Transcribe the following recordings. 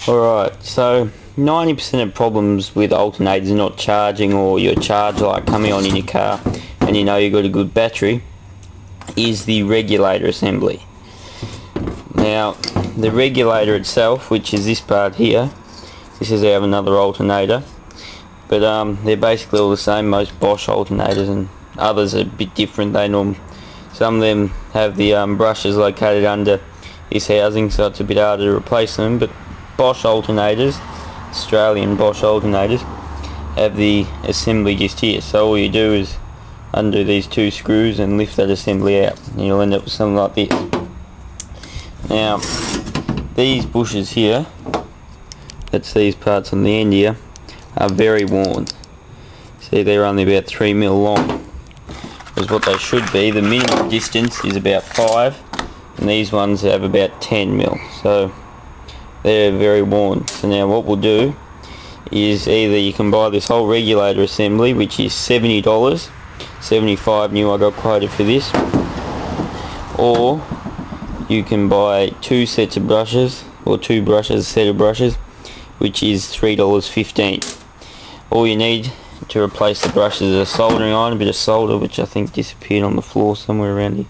Alright, so 90% of problems with alternators not charging, or your charge light coming on in your car and you know you've got a good battery, is the regulator assembly. Now the regulator itself, which is this part here, this is out of another alternator, but they're basically all the same. Most Bosch alternators, and others are a bit different. Some of them have the brushes located under this housing, so it's a bit harder to replace them, but Bosch alternators, Australian Bosch alternators, have the assembly just here. So all you do is undo these two screws and lift that assembly out, and you'll end up with something like this. Now these bushes here, that's these parts on the end here, are very worn. See, they're only about 3 mil long, because what they should be, the minimum distance is about 5, and these ones have about 10 mil, so they're very worn. So now what we'll do is, either you can buy this whole regulator assembly, which is $70, $75 new, I got quoted for this, or you can buy two sets of brushes, or two brushes, a set of brushes, which is $3.15. All you need to replace the brushes is a soldering iron, a bit of solder, which I think disappeared on the floor somewhere around here.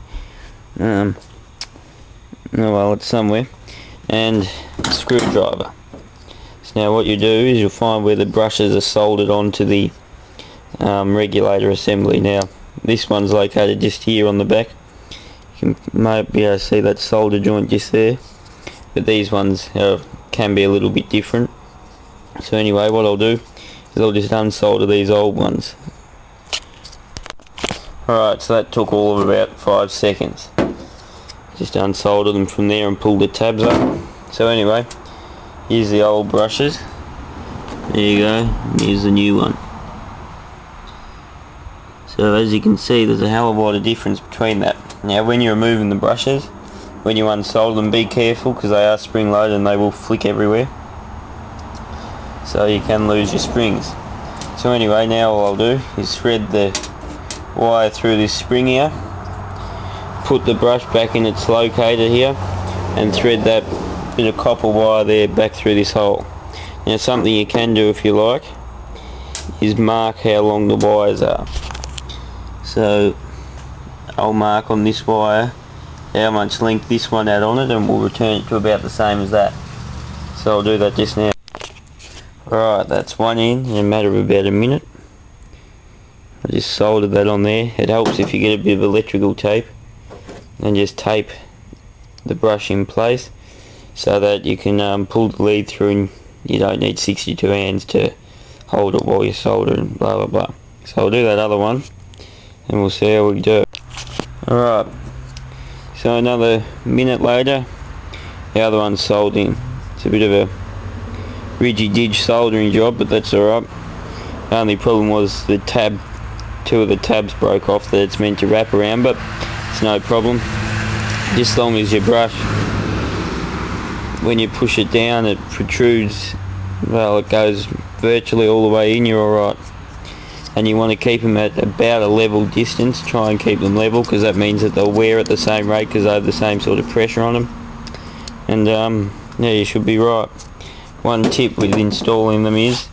Oh well, it's somewhere, and a screwdriver. So now what you do is you'll find where the brushes are soldered onto the regulator assembly. Now this one's located just here on the back. You might be able to see that solder joint just there, but these ones can be a little bit different. So anyway, what I'll do is I'll just unsolder these old ones. Alright, so that took all of about 5 seconds. Just unsolder them from there and pull the tabs up. So anyway, here's the old brushes. There you go, here's the new one. So as you can see, there's a hell of a lot of difference between that. Now when you're removing the brushes, when you unsolder them, be careful, because they are spring loaded and they will flick everywhere, so you can lose your springs. So anyway, now all I'll do is thread the wire through this spring here, put the brush back in its locator here, and thread that bit of copper wire there back through this hole. Now something you can do if you like is mark how long the wires are. So I'll mark on this wire how much length this one had on it, and we'll return it to about the same as that. So I'll do that just now. Alright, that's one in a matter of about a minute. I just soldered that on there. It helps if you get a bit of electrical tape, and just tape the brush in place so that you can pull the lead through, and you don't need 62 hands to hold it while you solder and blah blah blah. So I'll do that other one and we'll see how we do. Alright, so another minute later, the other one's soldered in. It's a bit of a ridgy-dig soldering job, but that's alright. The only problem was the tab, two of the tabs broke off that it's meant to wrap around, but it's no problem. Just as long as your brush, when you push it down, it protrudes, well, it goes virtually all the way in, you're alright. And you want to keep them at about a level distance. Try and keep them level, because that means that they'll wear at the same rate, because they have the same sort of pressure on them. And yeah, you should be right. One tip with installing them is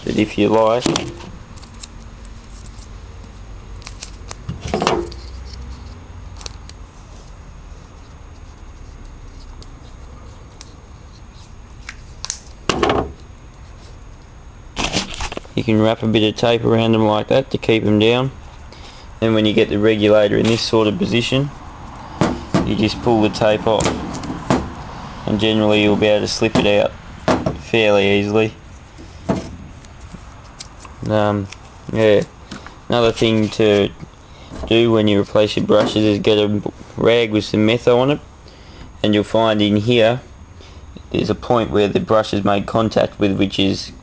that if you like, you can wrap a bit of tape around them like that to keep them down. And when you get the regulator in this sort of position, you just pull the tape off, and generally you'll be able to slip it out fairly easily. Yeah, another thing to do when you replace your brushes is get a rag with some metho on it, and you'll find in here there's a point where the brush is made contact with, which is,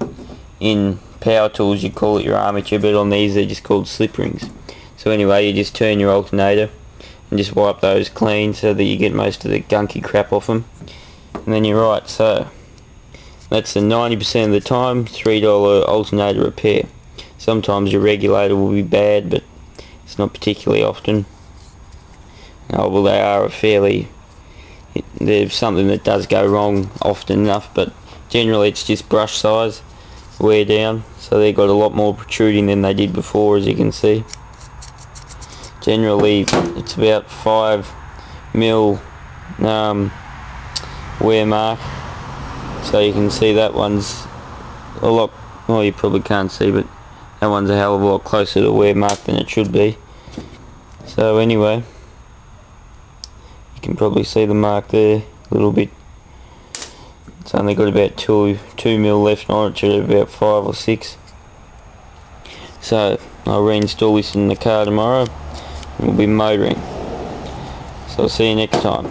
in power tools you call it your armature, but on these they're just called slip rings. So anyway, you just turn your alternator and just wipe those clean so that you get most of the gunky crap off them, and then you're right. So that's the 90% of the time $3 alternator repair. Sometimes your regulator will be bad, but it's not particularly often. Well, they are a fairly, there's something that does go wrong often enough, but Generally it's just brush size wear down, so they've got a lot more protruding than they did before, as you can see. Generally it's about 5mm wear mark, so you can see that one's a lot, well, you probably can't see, but that one's a hell of a lot closer to wear mark than it should be. So anyway, you can probably see the mark there a little bit. It's only got about 2mm left on it, should have about 5 or 6. So I'll reinstall this in the car tomorrow and we'll be motoring. So I'll see you next time.